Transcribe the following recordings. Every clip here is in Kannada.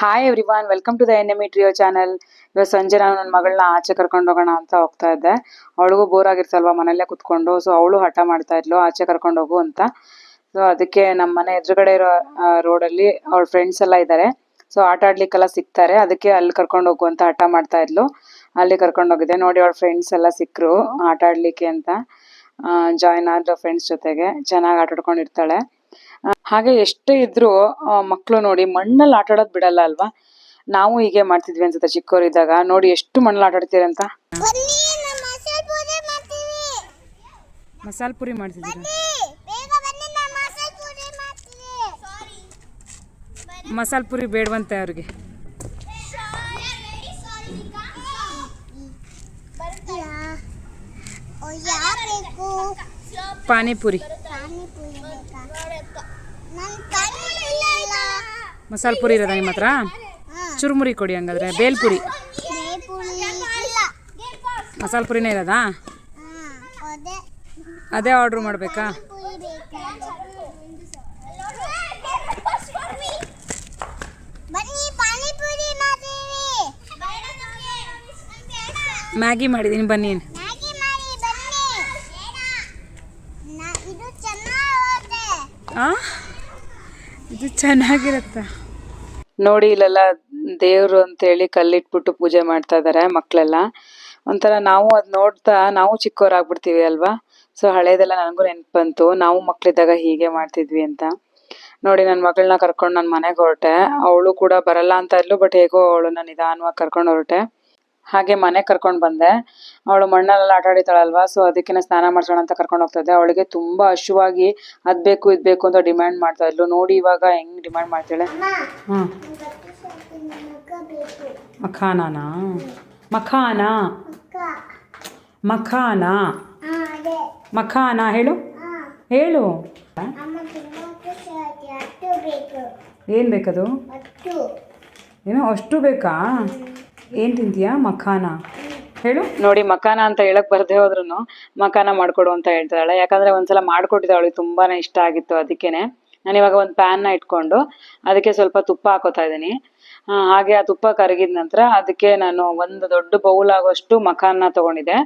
Hi everyone, welcome to the NME trio channel. ಇವಾಗ ಸಂಜೆ ನಾನು ನನ್ನ ಮಗಳನ್ನ ಆಚೆ ಕರ್ಕೊಂಡು ಹೋಗೋಣ ಅಂತ ಹೋಗ್ತಾ ಇದ್ದೆ. ಅವಳಿಗೂ ಬೋರ್ ಆಗಿರ್ತಲ್ವಾ ಮನೆಯಲ್ಲೇ ಕುತ್ಕೊಂಡು. ಸೊ ಅವಳು ಹಠ ಮಾಡ್ತಾ ಇದ್ಲು ಆಚೆ ಕರ್ಕೊಂಡು ಹೋಗು ಅಂತ. ಸೊ ಅದಕ್ಕೆ ನಮ್ಮ ಮನೆ ಎದುರುಗಡೆ ಇರೋ ರೋಡಲ್ಲಿ ಅವಳ ಫ್ರೆಂಡ್ಸ್ ಎಲ್ಲ ಇದ್ದಾರೆ. ಸೊ ಆಟ ಆಡ್ಲಿಕ್ಕೆಲ್ಲ ಸಿಗ್ತಾರೆ, ಅದಕ್ಕೆ ಅಲ್ಲಿ ಕರ್ಕೊಂಡು ಹೋಗು ಅಂತ ಹಠ ಮಾಡ್ತಾ ಇದ್ಲು. ಅಲ್ಲಿ ಕರ್ಕೊಂಡು ಹೋಗಿದ್ದೆ. ನೋಡಿ ಅವಳ ಫ್ರೆಂಡ್ಸ್ ಎಲ್ಲ ಸಿಕ್ಕರು ಆಟ ಆಡ್ಲಿಕ್ಕೆ ಅಂತ. ಜಾಯ್ನ್ ಆದ ಫ್ರೆಂಡ್ಸ್ ಜೊತೆಗೆ ಚೆನ್ನಾಗಿ ಆಟ ಆಡ್ಕೊಂಡಿರ್ತಾಳೆ. ಹಾಗೆ ಎಷ್ಟೇ ಇದ್ರೂ ಮಕ್ಕಳು ನೋಡಿ ಮಣ್ಣಲ್ಲಿ ಆಟ ಆಡೋದು ಬಿಡಲ್ಲ ಅಲ್ವಾ. ನಾವು ಹೀಗೆ ಮಾಡ್ತಿದ್ವಿ ಅನ್ಸುತ್ತೆ ಚಿಕ್ಕವರಿದ್ದಾಗ. ನೋಡಿ ಎಷ್ಟು ಮಣ್ಣಲ್ಲಿ ಆಟ ಆಡ್ತೀರಂತ. ಮಸಾಲ ಪುರಿ ಮಾಡ್ತಿದ್ದೀರಾ? ಮಸಾಲ ಪುರಿ ಬೇಡವಂತೆ ಅವ್ರಿಗೆ. ಪಾನಿಪುರಿ. ಮಸಾಲ ಪುರಿ ಇರೋದಾ ನಿಮ್ಮ ಹತ್ರ? ಚುರುಮುರಿ ಕೊಡಿ ಹಂಗಾದ್ರೆ. ಬೇಲ್ಪುರಿ. ಮಸಾಲ ಪುರಿನೇ ಇರೋದಾ? ಅದೇ ಆರ್ಡ್ರ್ ಮಾಡಬೇಕಾ? ಮ್ಯಾಗಿ ಮಾಡಿದ್ದೀನಿ ಬನ್ನಿ. ಇದು ಚೆನ್ನಾಗಿರತ್ತ ನೋಡಿ. ಇಲ್ಲೆಲ್ಲ ದೇವ್ರು ಅಂತೇಳಿ ಕಲ್ಲಿಟ್ಬಿಟ್ಟು ಪೂಜೆ ಮಾಡ್ತಾ ಇದ್ದಾರೆ ಮಕ್ಕಳೆಲ್ಲ. ಒಂಥರ ನಾವು ಅದು ನೋಡ್ತಾ ನಾವು ಚಿಕ್ಕವರಾಗ್ಬಿಡ್ತೀವಿ ಅಲ್ವಾ. ಸೊ ಹಳೇದೆಲ್ಲ ನನಗೂ ನೆನ್ಪು ಬಂತು, ನಾವು ಮಕ್ಕಳಿದ್ದಾಗ ಹೀಗೆ ಮಾಡ್ತಿದ್ವಿ ಅಂತ. ನೋಡಿ ನನ್ನ ಮಗಳನ್ನ ಕರ್ಕೊಂಡು ನಾನು ಮನೆಗೆ ಹೊರಟೆ. ಅವಳು ಕೂಡ ಬರಲ್ಲ ಅಂತ ಇದ್ಲು, ಬಟ್ ಹೇಗೋ ಅವಳನ್ನ ನಿಧಾನವಾಗಿ ಕರ್ಕೊಂಡು ಹೊರಟೆ. ಹಾಗೆ ಮನೆ ಕರ್ಕೊಂಡು ಬಂದೆ. ಅವಳು ಮಣ್ಣಲ್ಲೆಲ್ಲ ಆಟ ಆಡಿತಾಳಲ್ವಾ, ಸೊ ಅದಕ್ಕೆ ಸ್ನಾನ ಮಾಡ್ಸೋಣ ಅಂತ ಕರ್ಕೊಂಡು ಹೋಗ್ತಾ ಇದ್ದೆ. ಅವಳಿಗೆ ತುಂಬಾ ಹಶುವಾಗಿ ಅದ್ ಬೇಕು ಇದ್ ಬೇಕು ಅಂತ ಡಿಮ್ಯಾಂಡ್ ಮಾಡ್ತಾ ಇದ್ಲು. ನೋಡಿ ಇವಾಗ ಹೆಂಗ್ ಡಿಮ್ಯಾಂಡ್ ಮಾಡ್ತಾಳೆ. ಮಖಾನಾ? ಮಖಾನಾ ಮಖಾನಾ ಮಖಾನಾ ಹೇಳು ಹೇಳು. ಏನ್ ಬೇಕದು? ಏನೋ ಅಷ್ಟು ಬೇಕಾ? ಏನ್ ತಿಂತೀಯಾ? ಮಖಾನ ಹೇಳು. ನೋಡಿ ಮಖಾನ ಅಂತ ಹೇಳಕ್ ಬರ್ದೇ ಹೋದ್ರು ಮಖಾನ ಮಾಡ್ಕೊಡು ಅಂತ ಹೇಳ್ತಾಳೆ. ಯಾಕಂದ್ರೆ ಒಂದ್ಸಲ ಮಾಡ್ಕೊಟ್ಟಿದ್ದೆ, ಅವಳಿಗೆ ತುಂಬಾನೇ ಇಷ್ಟ ಆಗಿತ್ತು. ಅದಕ್ಕೇನೆ ನಾನು ಇವಾಗ ಒಂದು ಪ್ಯಾನ್ನ ಇಟ್ಕೊಂಡು ಅದಕ್ಕೆ ಸ್ವಲ್ಪ ತುಪ್ಪ ಹಾಕೋತಾ ಇದ್ದೀನಿ. ಹಾಗೆ ಆ ತುಪ್ಪ ಕರಗಿದ ನಂತರ ಅದಕ್ಕೆ ನಾನು ಒಂದು ದೊಡ್ಡ ಬೌಲ್ ಆಗೋಷ್ಟು ಮಖಾನ ತಗೊಂಡಿದ್ದೆ.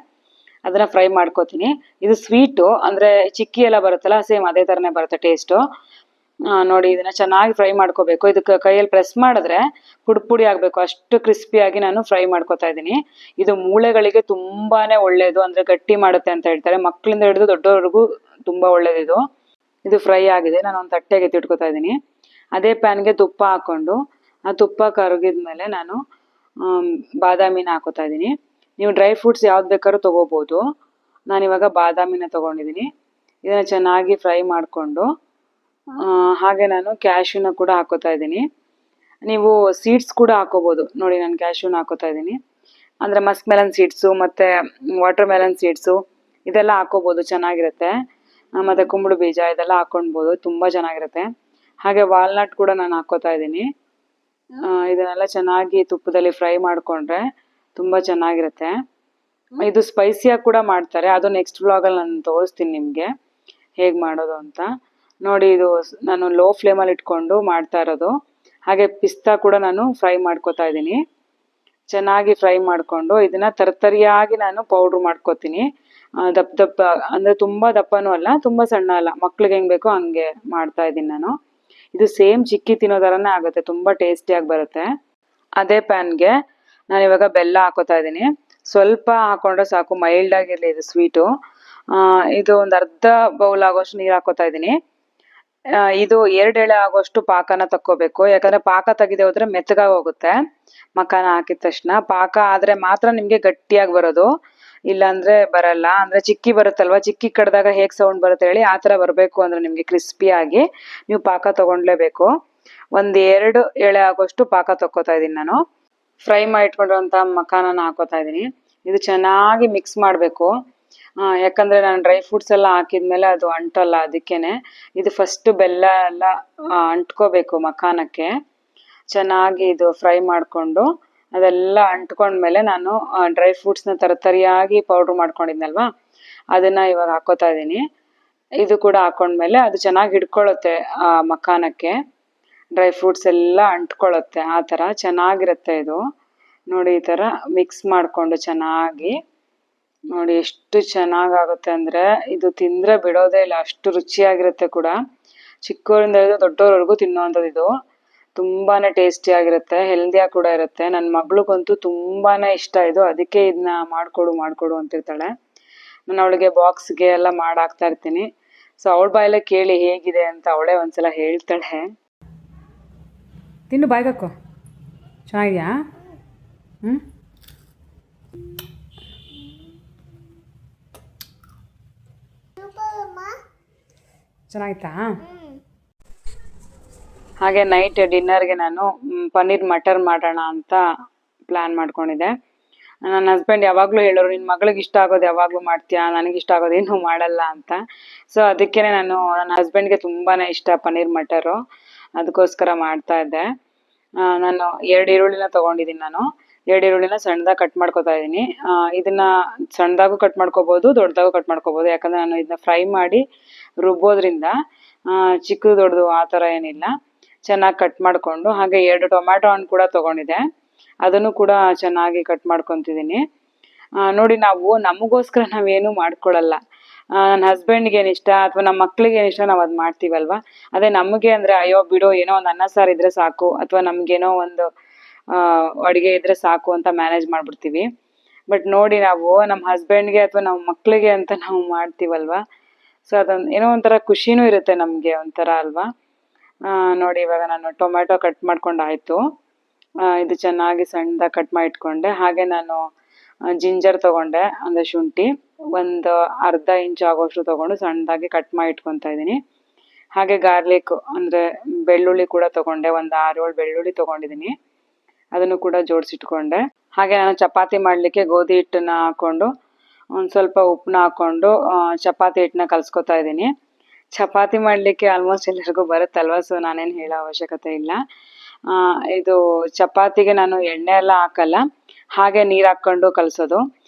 ಅದನ್ನ ಫ್ರೈ ಮಾಡ್ಕೋತೀನಿ. ಇದು ಸ್ವೀಟು, ಅಂದ್ರೆ ಚಿಕ್ಕಿ ಎಲ್ಲ ಬರುತ್ತಲ್ಲ, ಸೇಮ್ ಅದೇ ತರನೇ ಬರುತ್ತೆ ಟೇಸ್ಟು. ನೋಡಿ ಇದನ್ನ ಚೆನ್ನಾಗಿ ಫ್ರೈ ಮಾಡ್ಕೋಬೇಕು. ಇದಕ್ಕೆ ಕೈಯಲ್ಲಿ ಪ್ರೆಸ್ ಮಾಡಿದ್ರೆ ಪುಡಿ ಪುಡಿ ಆಗ್ಬೇಕು, ಅಷ್ಟು ಕ್ರಿಸ್ಪಿಯಾಗಿ ನಾನು ಫ್ರೈ ಮಾಡ್ಕೋತಾ ಇದ್ದೀನಿ. ಇದು ಮೂಳೆಗಳಿಗೆ ತುಂಬಾನೇ ಒಳ್ಳೇದು, ಅಂದ್ರೆ ಗಟ್ಟಿ ಮಾಡುತ್ತೆ ಅಂತ ಹೇಳ್ತಾರೆ. ಮಕ್ಕಳಿಂದ ಹಿಡಿದು ದೊಡ್ಡವರೆಗೂ ತುಂಬಾ ಒಳ್ಳೇದಿದು. ಇದು ಫ್ರೈ ಆಗಿದೆ. ನಾನು ಒಂದು ತಟ್ಟೆಗೆ ಎತ್ತಿಟ್ಕೋತಾ ಇದ್ದೀನಿ. ಅದೇ ಪ್ಯಾನ್ಗೆ ತುಪ್ಪ ಹಾಕೊಂಡು ಆ ತುಪ್ಪ ಕರಗಿದ್ಮೇಲೆ ನಾನು ಬಾದಾಮಿನ ಹಾಕೋತಾ ಇದ್ದೀನಿ. ನೀವು ಡ್ರೈ ಫ್ರೂಟ್ಸ್ ಯಾವ್ದು ಬೇಕಾದ್ರೂ ತಗೋಬಹುದು. ನಾನಿವಾಗ ಬಾದಾಮಿನ ತಗೊಂಡಿದ್ದೀನಿ. ಇದನ್ನ ಚೆನ್ನಾಗಿ ಫ್ರೈ ಮಾಡಿಕೊಂಡು ಹಾಗೆ ನಾನು ಕ್ಯಾಶ್ಯೂನ ಕೂಡ ಹಾಕೋತಾ ಇದ್ದೀನಿ. ನೀವು ಸೀಡ್ಸ್ ಕೂಡ ಹಾಕೋಬಹುದು. ನೋಡಿ ನಾನು ಕ್ಯಾಶ್ಯೂನ ಹಾಕೋತಾ ಇದ್ದೀನಿ. ಅಂದ್ರೆ ಮಸ್ಕ್ ಮೆಲನ್ ಸೀಡ್ಸು ಮತ್ತೆ ವಾಟರ್ ಮೆಲನ್ ಸೀಡ್ಸು ಇದೆಲ್ಲ ಹಾಕೋಬಹುದು, ಚೆನ್ನಾಗಿರುತ್ತೆ. ಮತ್ತೆ ಕುಂಬಳ ಬೀಜ ಇದೆಲ್ಲ ಹಾಕೊಳ್ಬೋದು, ತುಂಬಾ ಚೆನ್ನಾಗಿರುತ್ತೆ. ಹಾಗೆ ವಾಲ್ನಟ್ ಕೂಡ ನಾನು ಹಾಕೋತಾ ಇದ್ದೀನಿ. ಇದನ್ನೆಲ್ಲ ಚೆನ್ನಾಗಿ ತುಪ್ಪದಲ್ಲಿ ಫ್ರೈ ಮಾಡ್ಕೊಂಡ್ರೆ ತುಂಬಾ ಚೆನ್ನಾಗಿರುತ್ತೆ. ಇದು ಸ್ಪೈಸಿಯಾಗಿ ಕೂಡ ಮಾಡ್ತಾರೆ. ಅದು ನೆಕ್ಸ್ಟ್ ವ್ಲಾಗಲ್ಲಿ ನಾನು ತೋರಿಸ್ತೀನಿ ನಿಮಗೆ ಹೇಗೆ ಮಾಡೋದು ಅಂತ. ನೋಡಿ ಇದು ನಾನು ಲೋ ಫ್ಲೇಮಲ್ಲಿ ಇಟ್ಕೊಂಡು ಮಾಡ್ತಾ ಇರೋದು. ಹಾಗೆ ಪಿಸ್ತಾ ಕೂಡ ನಾನು ಫ್ರೈ ಮಾಡ್ಕೋತಾ ಇದ್ದೀನಿ. ಚೆನ್ನಾಗಿ ಫ್ರೈ ಮಾಡಿಕೊಂಡು ಇದನ್ನ ತರ್ತರಿಯಾಗಿ ನಾನು ಪೌಡ್ರ್ ಮಾಡ್ಕೋತೀನಿ. ದಪ್ಪ ದಪ್ಪ ಅಂದರೆ ತುಂಬ ದಪ್ಪನೂ ಅಲ್ಲ, ತುಂಬ ಸಣ್ಣ ಅಲ್ಲ, ಮಕ್ಳಿಗೆ ಹೆಂಗೆ ಬೇಕೋ ಹಂಗೆ ಮಾಡ್ತಾ ಇದ್ದೀನಿ ನಾನು. ಇದು ಸೇಮ್ ಚಿಕ್ಕಿ ತಿನ್ನೋ ಥರನೇ ಆಗುತ್ತೆ, ತುಂಬ ಟೇಸ್ಟಿಯಾಗಿ ಬರುತ್ತೆ. ಅದೇ ಪ್ಯಾನ್ಗೆ ನಾನು ಇವಾಗ ಬೆಲ್ಲ ಹಾಕೋತಾ ಇದ್ದೀನಿ. ಸ್ವಲ್ಪ ಹಾಕೊಂಡ್ರೆ ಸಾಕು, ಮೈಲ್ಡ್ ಆಗಿರಲಿ ಇದು ಸ್ವೀಟು. ಇದು ಒಂದು ಅರ್ಧ ಬೌಲ್ ಆಗೋಷ್ಟು ನೀರು ಹಾಕೋತಾ ಇದ್ದೀನಿ. ಇದು 2 ಎಳೆ ಆಗೋಷ್ಟು ಪಾಕನ ತಕ್ಕೋಬೇಕು. ಯಾಕಂದ್ರೆ ಪಾಕ ತೆಗೆದೇ ಹೋದ್ರೆ ಮೆತ್ತಗಾಗಿ ಹೋಗುತ್ತೆ. ಮಖಾನ ಹಾಕಿದ ತಕ್ಷಣ ಪಾಕ ಆದ್ರೆ ಮಾತ್ರ ನಿಮ್ಗೆ ಗಟ್ಟಿಯಾಗಿ ಬರೋದು, ಇಲ್ಲಾಂದ್ರೆ ಬರಲ್ಲ. ಅಂದ್ರೆ ಚಿಕ್ಕಿ ಬರುತ್ತಲ್ವಾ, ಚಿಕ್ಕಿ ಕಡ್ದಾಗ ಹೇಗ್ ಸೌಂಡ್ ಬರುತ್ತೆ ಹೇಳಿ, ಆ ತರ ಬರಬೇಕು ಅಂದ್ರೆ ನಿಮ್ಗೆ ಕ್ರಿಸ್ಪಿಯಾಗಿ ನೀವು ಪಾಕ ತಗೊಂಡ್ಲೇಬೇಕು. 1-2 ಎಳೆ ಆಗೋಷ್ಟು ಪಾಕ ತಕ್ಕೋತಾ ಇದೀನಿ ನಾನು. ಫ್ರೈ ಮಾಡಿ ಇಟ್ಕೊಂಡಿರುವಂತ ಮಖಾನನ ಹಾಕೋತಾ ಇದೀನಿ. ಇದು ಚೆನ್ನಾಗಿ ಮಿಕ್ಸ್ ಮಾಡ್ಬೇಕು. ಯಾಕಂದ್ರೆ ನಾನು ಡ್ರೈ ಫ್ರೂಟ್ಸ್ ಎಲ್ಲ ಹಾಕಿದ್ಮೇಲೆ ಅದು ಅಂಟಲ್ಲ, ಅದಕ್ಕೇನೆ ಇದು ಫಸ್ಟ್ ಬೆಲ್ಲ ಎಲ್ಲ ಅಂಟ್ಕೋಬೇಕು ಮಖಾನಕ್ಕೆ. ಚೆನ್ನಾಗಿ ಇದು ಫ್ರೈ ಮಾಡಿಕೊಂಡು ಅದೆಲ್ಲ ಅಂಟ್ಕೊಂಡ್ಮೇಲೆ ನಾನು ಡ್ರೈ ಫ್ರೂಟ್ಸ್ನ ತರತರಿಯಾಗಿ ಪೌಡ್ರ್ ಮಾಡ್ಕೊಂಡಿದ್ನಲ್ವಾ, ಅದನ್ನ ಇವಾಗ ಹಾಕೋತಾ ಇದ್ದೀನಿ. ಇದು ಕೂಡ ಹಾಕೊಂಡ್ಮೇಲೆ ಅದು ಚೆನ್ನಾಗಿ ಹಿಡ್ಕೊಳ್ಳುತ್ತೆ ಮಖಾನಕ್ಕೆ. ಡ್ರೈ ಫ್ರೂಟ್ಸ್ ಎಲ್ಲ ಅಂಟ್ಕೊಳ್ಳುತ್ತೆ. ಆ ಥರ ಚೆನ್ನಾಗಿರುತ್ತೆ ಇದು. ನೋಡಿ ಈ ಥರ ಮಿಕ್ಸ್ ಮಾಡಿಕೊಂಡು ಚೆನ್ನಾಗಿ ನೋಡಿ ಎಷ್ಟು ಚೆನ್ನಾಗಾಗುತ್ತೆ ಅಂದರೆ ಇದು ತಿಂದರೆ ಬಿಡೋದೇ ಇಲ್ಲ, ಅಷ್ಟು ರುಚಿಯಾಗಿರುತ್ತೆ ಕೂಡ. ಚಿಕ್ಕವರಿಂದ ಹಿಡಿದು ದೊಡ್ಡವ್ರವರೆಗೂ ತಿನ್ನೋವಂಥದ್ದು ಇದು. ತುಂಬಾ ಟೇಸ್ಟಿಯಾಗಿರುತ್ತೆ, ಹೆಲ್ದಿಯಾಗಿ ಕೂಡ ಇರುತ್ತೆ. ನನ್ನ ಮಗಳಿಗಂತೂ ತುಂಬಾ ಇಷ್ಟ ಇದು, ಅದಕ್ಕೆ ಇದನ್ನ ಮಾಡಿಕೊಡು ಅಂತಿರ್ತಾಳೆ. ನಾನು ಅವಳಿಗೆ ಬಾಕ್ಸ್ಗೆ ಎಲ್ಲ ಮಾಡಾಕ್ತಾ ಇರ್ತೀನಿ. ಸೊ ಅವಳ ಬಾಯಲ್ಲೇ ಕೇಳಿ ಹೇಗಿದೆ ಅಂತ ಅವಳೇ ಒಂದ್ಸಲ ಹೇಳ್ತಾಳೆ. ತಿನ್ನು, ಬಾಯ್ಗಾಕೋ. ಚೆನ್ನಾಗಿದೆಯಾ? ಚೆನ್ನಾಗಿತ್ತಾ? ಹಾಗೆ ನೈಟ್ ಡಿನ್ನರ್ಗೆ ನಾನು ಪನ್ನೀರ್ ಮಟರ್ ಮಾಡೋಣ ಅಂತ ಪ್ಲ್ಯಾನ್ ಮಾಡ್ಕೊಂಡಿದ್ದೆ. ನನ್ನ ಹಸ್ಬೆಂಡ್ ಯಾವಾಗಲೂ ಹೇಳೋರು, ನಿನ್ನ ಮಗಳಿಗೆ ಇಷ್ಟ ಆಗೋದು ಯಾವಾಗಲೂ ಮಾಡ್ತೀಯಾ, ನನಗೆ ಇಷ್ಟ ಆಗೋದು ಏನೂ ಮಾಡಲ್ಲ ಅಂತ. ಸೊ ಅದಕ್ಕೆ ನಾನು ನನ್ನ ಹಸ್ಬೆಂಡ್ಗೆ ತುಂಬಾ ಇಷ್ಟ ಪನ್ನೀರ್ ಮಟರು, ಅದಕ್ಕೋಸ್ಕರ ಮಾಡ್ತಾ ಇದ್ದೆ. ನಾನು 2 ಈರುಳ್ಳಿನ ತೊಗೊಂಡಿದ್ದೀನಿ. ನಾನು 2 ಈರುಳ್ಳಿನ ಸಣ್ಣದಾಗಿ ಕಟ್ ಮಾಡ್ಕೊತಾ ಇದ್ದೀನಿ. ಇದನ್ನು ಸಣ್ಣದಾಗೂ ಕಟ್ ಮಾಡ್ಕೋಬೋದು, ದೊಡ್ಡದಾಗೂ ಕಟ್ ಮಾಡ್ಕೋಬೋದು. ಯಾಕಂದರೆ ನಾನು ಇದನ್ನ ಫ್ರೈ ಮಾಡಿ ರುಬ್ಬೋದ್ರಿಂದ ಚಿಕ್ಕದು ದೊಡ್ಡದು ಆ ಥರ ಏನಿಲ್ಲ. ಚೆನ್ನಾಗಿ ಕಟ್ ಮಾಡಿಕೊಂಡು ಹಾಗೆ 2 ಟೊಮ್ಯಾಟೊ ಹಣ್ಣು ಕೂಡ ತೊಗೊಂಡಿದ್ದೆ, ಅದನ್ನು ಕೂಡ ಚೆನ್ನಾಗಿ ಕಟ್ ಮಾಡ್ಕೊತಿದ್ದೀನಿ. ನೋಡಿ ನಾವು ನಮಗೋಸ್ಕರ ನಾವೇನು ಮಾಡ್ಕೊಳ್ಳಲ್ಲ. ನನ್ನ ಹಸ್ಬೆಂಡ್ಗೆ ಏನಿಷ್ಟ ಅಥವಾ ನಮ್ಮ ಮಕ್ಳಿಗೆ ಏನಿಷ್ಟ ನಾವು ಅದು ಮಾಡ್ತೀವಲ್ವ. ಅದೇ ನಮಗೆ ಅಂದರೆ ಅಯ್ಯೋ ಬಿಡು, ಏನೋ ಒಂದು ಅನ್ನ ಸಾರು ಇದ್ರೆ ಸಾಕು, ಅಥವಾ ನಮಗೇನೋ ಒಂದು ಅಡುಗೆ ಇದ್ರೆ ಸಾಕು ಅಂತ ಮ್ಯಾನೇಜ್ ಮಾಡಿಬಿಡ್ತೀವಿ. ಬಟ್ ನೋಡಿ ನಾವು ನಮ್ಮ ಹಸ್ಬೆಂಡ್ಗೆ ಅಥವಾ ನಮ್ಮ ಮಕ್ಕಳಿಗೆ ಅಂತ ನಾವು ಮಾಡ್ತೀವಲ್ವ, ಸೊ ಅದೊಂದು ಏನೋ ಒಂಥರ ಖುಷಿನೂ ಇರುತ್ತೆ ನಮಗೆ ಒಂಥರ ಅಲ್ವಾ. ನೋಡಿ ಇವಾಗ ನಾನು ಟೊಮ್ಯಾಟೊ ಕಟ್ ಮಾಡ್ಕೊಂಡಾಯಿತು. ಇದು ಚೆನ್ನಾಗಿ ಸಣ್ಣದಾಗಿ ಕಟ್ ಮಾಡಿ ಇಟ್ಕೊಂಡೆ. ಹಾಗೆ ನಾನು ಜಿಂಜರ್ ತೊಗೊಂಡೆ, ಅಂದರೆ ಶುಂಠಿ, ಒಂದು ಅರ್ಧ ಇಂಚ್ ಆಗೋಷ್ಟು ತೊಗೊಂಡು ಸಣ್ಣದಾಗಿ ಕಟ್ ಮಾಡಿ ಇಟ್ಕೊತಾ ಇದ್ದೀನಿ. ಹಾಗೆ ಗಾರ್ಲಿಕ್ ಅಂದರೆ ಬೆಳ್ಳುಳ್ಳಿ ಕೂಡ ತೊಗೊಂಡೆ, ಒಂದು 6-7 ಬೆಳ್ಳುಳ್ಳಿ ತೊಗೊಂಡಿದ್ದೀನಿ, ಅದನ್ನು ಕೂಡ ಜೋಡಿಸಿಟ್ಕೊಂಡೆ. ಹಾಗೆ ನಾನು ಚಪಾತಿ ಮಾಡಲಿಕ್ಕೆ ಗೋಧಿ ಹಿಟ್ಟನ್ನ ಹಾಕ್ಕೊಂಡು ಒಂದು ಸ್ವಲ್ಪ ಉಪ್ಪನ್ನ ಹಾಕ್ಕೊಂಡು ಚಪಾತಿ ಹಿಟ್ಟನ್ನ ಕಲಿಸ್ಕೊತಾ ಇದ್ದೀನಿ. ಚಪಾತಿ ಮಾಡಲಿಕ್ಕೆ ಆಲ್ಮೋಸ್ಟ್ ಎಲ್ಲರಿಗೂ ಬರುತ್ತಲ್ವ, ಸೊ ನಾನೇನು ಹೇಳೋ ಅವಶ್ಯಕತೆ ಇಲ್ಲ. ಇದು ಚಪಾತಿಗೆ ನಾನು ಎಣ್ಣೆ ಎಲ್ಲ ಹಾಕಲ್ಲ, ಹಾಗೆ ನೀರು ಹಾಕ್ಕೊಂಡು ಕಲಿಸೋದು.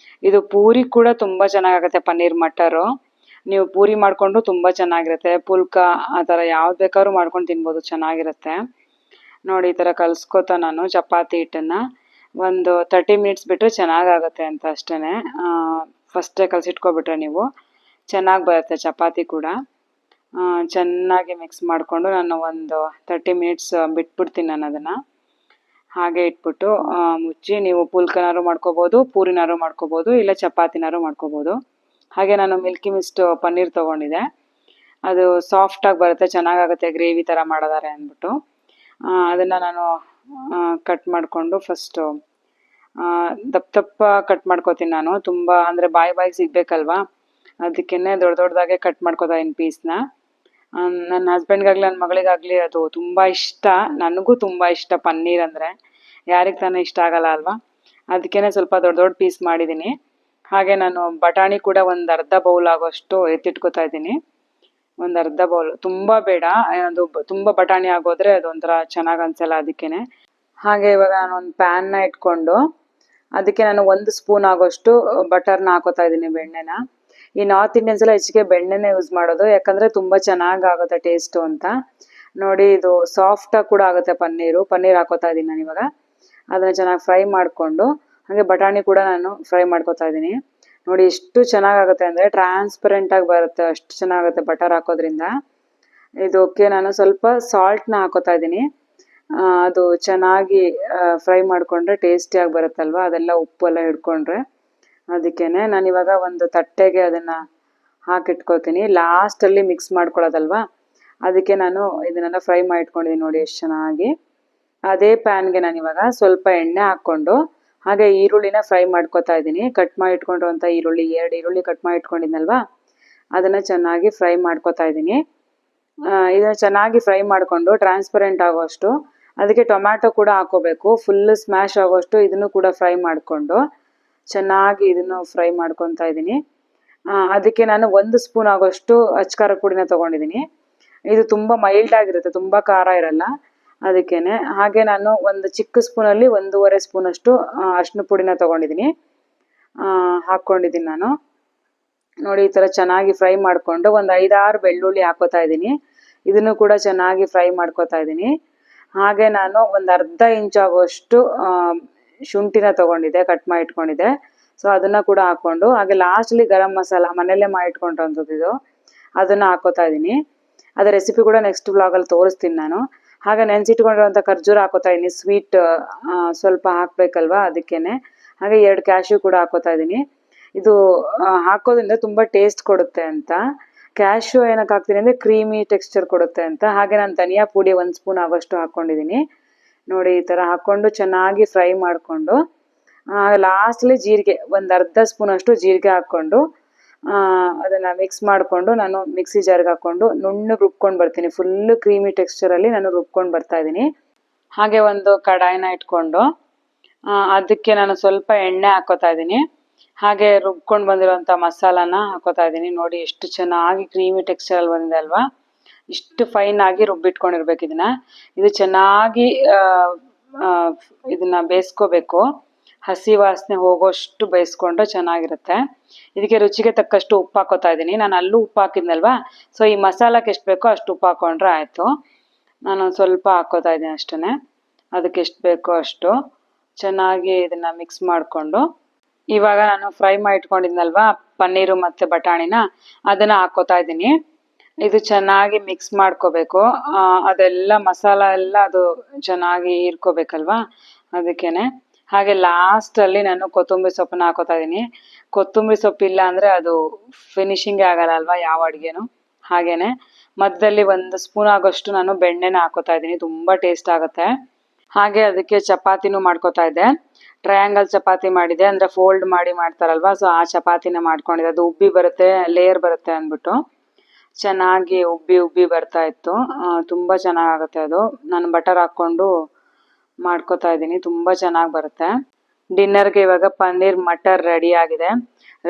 ಇದು ಪೂರಿ ಕೂಡ ತುಂಬ ಚೆನ್ನಾಗಾಗುತ್ತೆ ಪನ್ನೀರ್ ಮಟರು. ನೀವು ಪೂರಿ ಮಾಡಿಕೊಂಡು ತುಂಬ ಚೆನ್ನಾಗಿರುತ್ತೆ, ಪುಲ್ಕ ಆ ಥರ ಯಾವ್ದು ಬೇಕಾದ್ರೂ ಮಾಡ್ಕೊಂಡು ತಿನ್ಬೋದು, ಚೆನ್ನಾಗಿರುತ್ತೆ. ನೋಡಿ ಈ ಥರ ಕಲಿಸ್ಕೊತಾ ನಾನು ಚಪಾತಿ ಹಿಟ್ಟನ್ನು ಒಂದು 30 ಮಿನಿಟ್ಸ್ ಬಿಟ್ಟರೆ ಚೆನ್ನಾಗಾಗುತ್ತೆ ಅಂತ ಅಷ್ಟೇ. ಫಸ್ಟೇ ಕಲಸಿಟ್ಕೊಬಿಟ್ರೆ ನೀವು ಚೆನ್ನಾಗಿ ಬರುತ್ತೆ ಚಪಾತಿ ಕೂಡ. ಚೆನ್ನಾಗಿ ಮಿಕ್ಸ್ ಮಾಡಿಕೊಂಡು ನಾನು ಒಂದು 30 ಮಿನಿಟ್ಸ್ ಬಿಟ್ಬಿಡ್ತೀನಿ ನಾನು ಅದನ್ನು. ಹಾಗೆ ಇಟ್ಬಿಟ್ಟು ಮುಚ್ಚಿ ನೀವು ಪುಲ್ಕನಾರು ಮಾಡ್ಕೋಬೋದು, ಪೂರಿನಾರು ಮಾಡ್ಕೋಬೋದು, ಇಲ್ಲ ಚಪಾತಿನಾರು ಮಾಡ್ಕೋಬೋದು. ಹಾಗೆ ನಾನು ಮಿಲ್ಕಿ ಮಿಸ್ಟ್ ಪನ್ನೀರ್ ತೊಗೊಂಡಿದ್ದೆ, ಅದು ಸಾಫ್ಟಾಗಿ ಬರುತ್ತೆ, ಚೆನ್ನಾಗಾಗುತ್ತೆ ಗ್ರೇವಿ ಥರ ಮಾಡೋದಾರೆ ಅಂದ್ಬಿಟ್ಟು. ಅದನ್ನು ನಾನು ಕಟ್ ಮಾಡಿಕೊಂಡು ಫಸ್ಟು ದಪ್ಪ ಕಟ್ ಮಾಡ್ಕೋತೀನಿ ನಾನು. ತುಂಬ ಅಂದರೆ ಬಾಯಿಗೆ ಸಿಗಬೇಕಲ್ವಾ, ಅದಕ್ಕೇ ದೊಡ್ಡದಾಗೆ ಕಟ್ ಮಾಡ್ಕೋತಾ ಇದ್ದೀನಿ ಪೀಸ್ನ. ನನ್ನ ಹಸ್ಬೆಂಡ್ಗಾಗಲಿ ನನ್ನ ಮಗಳಿಗಾಗಲಿ ಅದು ತುಂಬ ಇಷ್ಟ, ನನಗೂ ತುಂಬ ಇಷ್ಟ ಪನ್ನೀರ್ ಅಂದರೆ, ಯಾರಿಗೆ ತಾನೇ ಇಷ್ಟ ಆಗಲ್ಲ ಅಲ್ವಾ. ಅದಕ್ಕೇ ಸ್ವಲ್ಪ ದೊಡ್ಡ ಪೀಸ್ ಮಾಡಿದ್ದೀನಿ. ಹಾಗೆ ನಾನು ಬಟಾಣಿ ಕೂಡ ಒಂದು ಅರ್ಧ ಬೌಲ್ ಆಗೋಷ್ಟು ಎತ್ತಿಟ್ಕೋತಾ ಇದ್ದೀನಿ, ಒಂದು ಅರ್ಧ ಬೌಲ್, ತುಂಬ ಬೇಡ, ಅದು ತುಂಬ ಬಟಾಣಿ ಆಗೋದ್ರೆ ಅದೊಂಥರ ಚೆನ್ನಾಗಿ ಅನಿಸಲ್ಲ, ಅದಕ್ಕೇ. ಹಾಗೆ ಇವಾಗ ನಾನು ಒಂದು ಪ್ಯಾನ್ನ ಇಟ್ಕೊಂಡು ಅದಕ್ಕೆ ನಾನು 1 ಸ್ಪೂನ್ ಆಗೋಷ್ಟು ಬಟರ್ನ ಹಾಕೋತಾ ಇದ್ದೀನಿ, ಬೆಣ್ಣೆನ. ಈ ನಾರ್ತ್ ಇಂಡಿಯನ್ಸ್ ಎಲ್ಲ ಹೆಚ್ಚಿಗೆ ಬೆಣ್ಣೆನೇ ಯೂಸ್ ಮಾಡೋದು, ಯಾಕಂದರೆ ತುಂಬ ಚೆನ್ನಾಗಾಗುತ್ತೆ ಟೇಸ್ಟು ಅಂತ. ನೋಡಿ ಇದು ಸಾಫ್ಟಾಗಿ ಕೂಡ ಆಗುತ್ತೆ ಪನ್ನೀರ್ ಹಾಕೋತಾ ಇದ್ದೀನಿ ನಾನು ಇವಾಗ. ಅದನ್ನು ಚೆನ್ನಾಗಿ ಫ್ರೈ ಮಾಡಿಕೊಂಡು ಹಾಗೆ ಬಟಾಣಿ ಕೂಡ ನಾನು ಫ್ರೈ ಮಾಡ್ಕೋತಾ ಇದ್ದೀನಿ. ನೋಡಿ ಎಷ್ಟು ಚೆನ್ನಾಗಾಗುತ್ತೆ ಅಂದರೆ ಟ್ರಾನ್ಸ್ಪರೆಂಟಾಗಿ ಬರುತ್ತೆ, ಅಷ್ಟು ಚೆನ್ನಾಗುತ್ತೆ ಬಟರ್ ಹಾಕೋದ್ರಿಂದ. ಇದಕ್ಕೆ ನಾನು ಸ್ವಲ್ಪ ಸಾಲ್ಟ್ನ ಹಾಕೋತಾ ಇದ್ದೀನಿ. ಅದು ಚೆನ್ನಾಗಿ ಫ್ರೈ ಮಾಡಿಕೊಂಡ್ರೆ ಟೇಸ್ಟಿಯಾಗಿ ಬರುತ್ತಲ್ವ, ಅದೆಲ್ಲ ಉಪ್ಪೆಲ್ಲ ಹಿಡ್ಕೊಂಡ್ರೆ. ಅದಕ್ಕೇ ನಾನು ಇವಾಗ ಒಂದು ತಟ್ಟೆಗೆ ಅದನ್ನು ಹಾಕಿಟ್ಕೋತೀನಿ, ಲಾಸ್ಟಲ್ಲಿ ಮಿಕ್ಸ್ ಮಾಡ್ಕೊಳ್ಳೋದಲ್ವ, ಅದಕ್ಕೆ ನಾನು ಇದನ್ನೆಲ್ಲ ಫ್ರೈ ಮಾಡಿ ಇಟ್ಕೊಂಡಿದ್ದೀನಿ. ನೋಡಿ ಎಷ್ಟು ಚೆನ್ನಾಗಿ. ಅದೇ ಪ್ಯಾನ್ಗೆ ನಾನು ಇವಾಗ ಸ್ವಲ್ಪ ಎಣ್ಣೆ ಹಾಕ್ಕೊಂಡು ಹಾಗೆ ಈರುಳ್ಳಿನ ಫ್ರೈ ಮಾಡ್ಕೋತಾ ಇದ್ದೀನಿ. ಕಟ್ ಮಾಡಿ ಇಟ್ಕೊಂಡಿರುವಂಥ ಈರುಳ್ಳಿ, 2 ಈರುಳ್ಳಿ ಕಟ್ ಮಾಡಿ ಇಟ್ಕೊಂಡಿದ್ನಲ್ವ, ಅದನ್ನು ಚೆನ್ನಾಗಿ ಫ್ರೈ ಮಾಡ್ಕೋತಾ ಇದ್ದೀನಿ. ಇದನ್ನು ಚೆನ್ನಾಗಿ ಫ್ರೈ ಮಾಡಿಕೊಂಡು ಟ್ರಾನ್ಸ್ಪರೆಂಟ್ ಆಗೋಷ್ಟು, ಅದಕ್ಕೆ ಟೊಮ್ಯಾಟೊ ಕೂಡ ಹಾಕೋಬೇಕು, ಫುಲ್ಲು ಸ್ಮ್ಯಾಶ್ ಆಗೋಷ್ಟು ಇದನ್ನು ಕೂಡ ಫ್ರೈ ಮಾಡಿಕೊಂಡು ಚೆನ್ನಾಗಿ ಇದನ್ನು ಫ್ರೈ ಮಾಡ್ಕೊತಾ ಇದ್ದೀನಿ. ಅದಕ್ಕೆ ನಾನು 1 ಸ್ಪೂನ್ ಆಗೋಷ್ಟು ಅಚ್ಕಾರ ಪುಡಿನ ತೊಗೊಂಡಿದ್ದೀನಿ. ಇದು ತುಂಬ ಮೈಲ್ಡ್ ಆಗಿರುತ್ತೆ, ತುಂಬ ಖಾರ ಇರಲ್ಲ, ಅದಕ್ಕೇ. ಹಾಗೆ ನಾನು ಒಂದು ಚಿಕ್ಕ ಸ್ಪೂನಲ್ಲಿ 1.5 ಸ್ಪೂನಷ್ಟು ಅರಿಶಿನ ಪುಡಿನ ತೊಗೊಂಡಿದ್ದೀನಿ, ಹಾಕ್ಕೊಂಡಿದ್ದೀನಿ ನಾನು. ನೋಡಿ ಈ ಥರ ಚೆನ್ನಾಗಿ ಫ್ರೈ ಮಾಡಿಕೊಂಡು ಒಂದು 5-6 ಬೆಳ್ಳುಳ್ಳಿ ಹಾಕೋತಾ ಇದ್ದೀನಿ. ಇದನ್ನು ಕೂಡ ಚೆನ್ನಾಗಿ ಫ್ರೈ ಮಾಡ್ಕೋತಾ ಇದ್ದೀನಿ. ಹಾಗೆ ನಾನು ಒಂದು ಅರ್ಧ ಇಂಚ್ ಆಗುವಷ್ಟು ಶುಂಠಿನ ತೊಗೊಂಡಿದ್ದೆ, ಕಟ್ ಮಾಡಿ ಇಟ್ಕೊಂಡಿದ್ದೆ. ಸೊ ಅದನ್ನು ಕೂಡ ಹಾಕ್ಕೊಂಡು, ಹಾಗೆ ಲಾಸ್ಟಲ್ಲಿ ಗರಂ ಮಸಾಲ ಮನೆಯಲ್ಲೇ ಮಾಡಿ ಇಟ್ಕೊಂಡಿರೋಂಥದ್ದು ಇದು, ಅದನ್ನು ಹಾಕೋತಾ ಇದ್ದೀನಿ. ಅದರ ರೆಸಿಪಿ ಕೂಡ ನೆಕ್ಸ್ಟ್ ವ್ಲಾಗಲ್ಲಿ ತೋರಿಸ್ತೀನಿ ನಾನು. ಹಾಗೆ ನೆನೆಸಿಟ್ಕೊಂಡಿರೋಂಥ ಖರ್ಜೂರ ಹಾಕೋತಾ ಇದ್ದೀನಿ, ಸ್ವೀಟ್ ಸ್ವಲ್ಪ ಹಾಕಬೇಕಲ್ವಾ ಅದಕ್ಕೇನೆ. ಹಾಗೆ 2 ಕ್ಯಾಶ್ಯೂ ಕೂಡ ಹಾಕೋತಾ ಇದ್ದೀನಿ. ಇದು ಹಾಕೋದ್ರಿಂದ ತುಂಬ ಟೇಸ್ಟ್ ಕೊಡುತ್ತೆ ಅಂತ. ಕ್ಯಾಶ್ಯೂ ಏನಕ್ಕೆ ಹಾಕ್ತೀನಿ ಅಂದರೆ ಕ್ರೀಮಿ ಟೆಕ್ಸ್ಚರ್ ಕೊಡುತ್ತೆ ಅಂತ. ಹಾಗೆ ನಾನು ಧನಿಯಾ ಪುಡಿ 1 ಸ್ಪೂನ್ ಆಗೋಷ್ಟು ಹಾಕ್ಕೊಂಡಿದ್ದೀನಿ. ನೋಡಿ ಈ ಥರ ಹಾಕ್ಕೊಂಡು ಚೆನ್ನಾಗಿ ಫ್ರೈ ಮಾಡಿಕೊಂಡು, ಲಾಸ್ಟಲ್ಲಿ ಜೀರಿಗೆ ಒಂದು ಅರ್ಧ ಸ್ಪೂನಷ್ಟು ಜೀರಿಗೆ ಹಾಕ್ಕೊಂಡು ಅದನ್ನು ಮಿಕ್ಸ್ ಮಾಡಿಕೊಂಡು ನಾನು ಮಿಕ್ಸಿ ಜಾರ್ಗೆ ಹಾಕ್ಕೊಂಡು ನುಣ್ಣಗೆ ರುಬ್ಕೊಂಡು ಬರ್ತೀನಿ. ಫುಲ್ಲು ಕ್ರೀಮಿ ಟೆಕ್ಸ್ಚರಲ್ಲಿ ನಾನು ರುಬ್ಕೊಂಡು ಬರ್ತಾಯಿದ್ದೀನಿ. ಹಾಗೆ ಒಂದು ಕಡಾಯಿನ ಇಟ್ಕೊಂಡು ಅದಕ್ಕೆ ನಾನು ಸ್ವಲ್ಪ ಎಣ್ಣೆ ಹಾಕೋತಾ ಇದ್ದೀನಿ. ಹಾಗೆ ರುಬ್ಕೊಂಡು ಬಂದಿರೋಂಥ ಮಸಾಲಾನ ಹಾಕೋತಾ ಇದ್ದೀನಿ. ನೋಡಿ ಎಷ್ಟು ಚೆನ್ನಾಗಿ ಕ್ರೀಮಿ ಟೆಕ್ಸ್ಚರಲ್ಲಿ ಬಂದಿದೆ ಅಲ್ವಾ. ಇಷ್ಟು ಫೈನ್ ಆಗಿ ರುಬ್ಬಿಟ್ಕೊಂಡಿರ್ಬೇಕು ಇದನ್ನ. ಇದು ಚೆನ್ನಾಗಿ ಇದನ್ನ ಬೇಯಿಸ್ಕೋಬೇಕು, ಹಸಿ ವಾಸನೆ ಹೋಗೋಷ್ಟು ಬೇಯಿಸ್ಕೊಂಡ್ರೆ ಚೆನ್ನಾಗಿರುತ್ತೆ. ಇದಕ್ಕೆ ರುಚಿಗೆ ತಕ್ಕಷ್ಟು ಉಪ್ಪು ಹಾಕೋತಾ ಇದ್ದೀನಿ. ನಾನು ಅಲ್ಲೂ ಉಪ್ಪು ಹಾಕಿದ್ನಲ್ವಾ, ಸೊ ಈ ಮಸಾಲಕ್ಕೆ ಎಷ್ಟು ಬೇಕೋ ಅಷ್ಟು ಉಪ್ಪು ಹಾಕೊಂಡ್ರೆ ಆಯಿತು. ನಾನು ಸ್ವಲ್ಪ ಹಾಕೋತಾ ಇದ್ದೀನಿ ಅಷ್ಟೇ, ಅದಕ್ಕೆ ಎಷ್ಟು ಬೇಕೋ ಅಷ್ಟು. ಚೆನ್ನಾಗಿ ಇದನ್ನು ಮಿಕ್ಸ್ ಮಾಡಿಕೊಂಡು ಇವಾಗ ನಾನು ಫ್ರೈ ಮಾಡಿ ಇಟ್ಕೊಂಡಿದ್ನಲ್ವಾ ಪನ್ನೀರು ಮತ್ತು ಬಟಾಣಿನ, ಅದನ್ನು ಹಾಕೋತಾ ಇದ್ದೀನಿ. ಇದು ಚೆನ್ನಾಗಿ ಮಿಕ್ಸ್ ಮಾಡ್ಕೋಬೇಕು. ಅದೆಲ್ಲ ಮಸಾಲ ಎಲ್ಲ ಅದು ಚೆನ್ನಾಗಿ ಹೀರ್ಕೋಬೇಕಲ್ವಾ, ಅದಕ್ಕೇನೆ. ಹಾಗೆ ಲಾಸ್ಟಲ್ಲಿ ನಾನು ಕೊತ್ತಂಬರಿ ಸೊಪ್ಪನ್ನ ಹಾಕೋತಾ ಇದ್ದೀನಿ. ಕೊತ್ತಂಬರಿ ಸೊಪ್ಪು ಇಲ್ಲ ಅಂದರೆ ಅದು ಫಿನಿಶಿಂಗೇ ಆಗಲ್ಲ ಅಲ್ವಾ ಯಾವ ಅಡುಗೆನೂ. ಹಾಗೆಯೇ ಮಧ್ಯದಲ್ಲಿ 1 ಸ್ಪೂನ್ ಆಗೋಷ್ಟು ನಾನು ಬೆಣ್ಣೆನ ಹಾಕೋತಾ ಇದ್ದೀನಿ, ತುಂಬ ಟೇಸ್ಟ್ ಆಗುತ್ತೆ. ಹಾಗೆ ಅದಕ್ಕೆ ಚಪಾತಿನೂ ಮಾಡ್ಕೋತಾ ಇದ್ದೆ. ಟ್ರಯಾಂಗಲ್ ಚಪಾತಿ ಮಾಡಿದೆ, ಅಂದರೆ ಫೋಲ್ಡ್ ಮಾಡಿ ಮಾಡ್ತಾರಲ್ವ, ಸೊ ಆ ಚಪಾತಿನ ಮಾಡ್ಕೊಂಡಿದ್ದೆ. ಅದು ಉಬ್ಬಿ ಬರುತ್ತೆ, ಲೇಯರ್ ಬರುತ್ತೆ ಅಂದ್ಬಿಟ್ಟು ಚೆನ್ನಾಗಿ ಉಬ್ಬಿ ಬರ್ತಾ ಇತ್ತು. ತುಂಬ ಚೆನ್ನಾಗಾಗುತ್ತೆ ಅದು. ನಾನು ಬಟರ್ ಹಾಕ್ಕೊಂಡು ಮಾಡ್ಕೋತಾ ಇದ್ದೀನಿ, ತುಂಬ ಚೆನ್ನಾಗಿ ಬರುತ್ತೆ. ಡಿನ್ನರ್ಗೆ ಇವಾಗ ಪನ್ನೀರ್ ಮಟರ್ ರೆಡಿ ಆಗಿದೆ.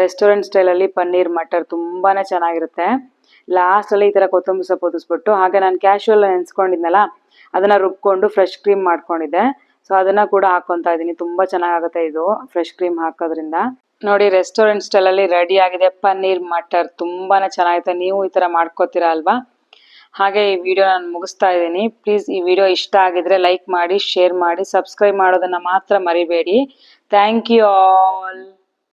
ರೆಸ್ಟೋರೆಂಟ್ ಸ್ಟೈಲಲ್ಲಿ ಪನ್ನೀರ್ ಮಟರ್ ತುಂಬಾ ಚೆನ್ನಾಗಿರುತ್ತೆ. ಲಾಸ್ಟಲ್ಲಿ ಈ ಥರ ಕೊತ್ತಂಬರಿ ಸೊಪ್ಪು ಉದಿಸ್ಬಿಟ್ಟು, ಹಾಗೆ ನಾನು ಕ್ಯಾಶುವಲ್ ನೆನೆಸ್ಕೊಂಡಿದ್ನಲ್ಲ ಅದನ್ನು ರುಬ್ಕೊಂಡು ಫ್ರೆಶ್ ಕ್ರೀಮ್ ಮಾಡ್ಕೊಂಡಿದ್ದೆ, ಸೊ ಅದನ್ನು ಕೂಡ ಹಾಕ್ಕೊತಾ ಇದ್ದೀನಿ. ತುಂಬ ಚೆನ್ನಾಗಾಗುತ್ತೆ ಇದು ಫ್ರೆಶ್ ಕ್ರೀಮ್ ಹಾಕೋದ್ರಿಂದ. ನೋಡಿ ರೆಸ್ಟೋರೆಂಟ್ ಸ್ಟೈಲಲ್ಲಿ ರೆಡಿ ಆಗಿದೆ ಪನ್ನೀರ್ ಮಟರ್, ತುಂಬಾ ಚೆನ್ನಾಗಿರುತ್ತೆ. ನೀವು ಈ ಥರ ಮಾಡ್ಕೋತೀರಾ ಅಲ್ವಾ. ಹಾಗೆ ಈ ವಿಡಿಯೋ ನಾನು ಮುಗಿಸ್ತಾ ಇದ್ದೀನಿ. ಪ್ಲೀಸ್ ಈ ವಿಡಿಯೋ ಇಷ್ಟ ಆಗಿದ್ರೆ ಲೈಕ್ ಮಾಡಿ, ಶೇರ್ ಮಾಡಿ, ಸಬ್ಸ್ಕ್ರೈಬ್ ಮಾಡೋದನ್ನು ಮಾತ್ರ ಮರಿಬೇಡಿ. Thank you all.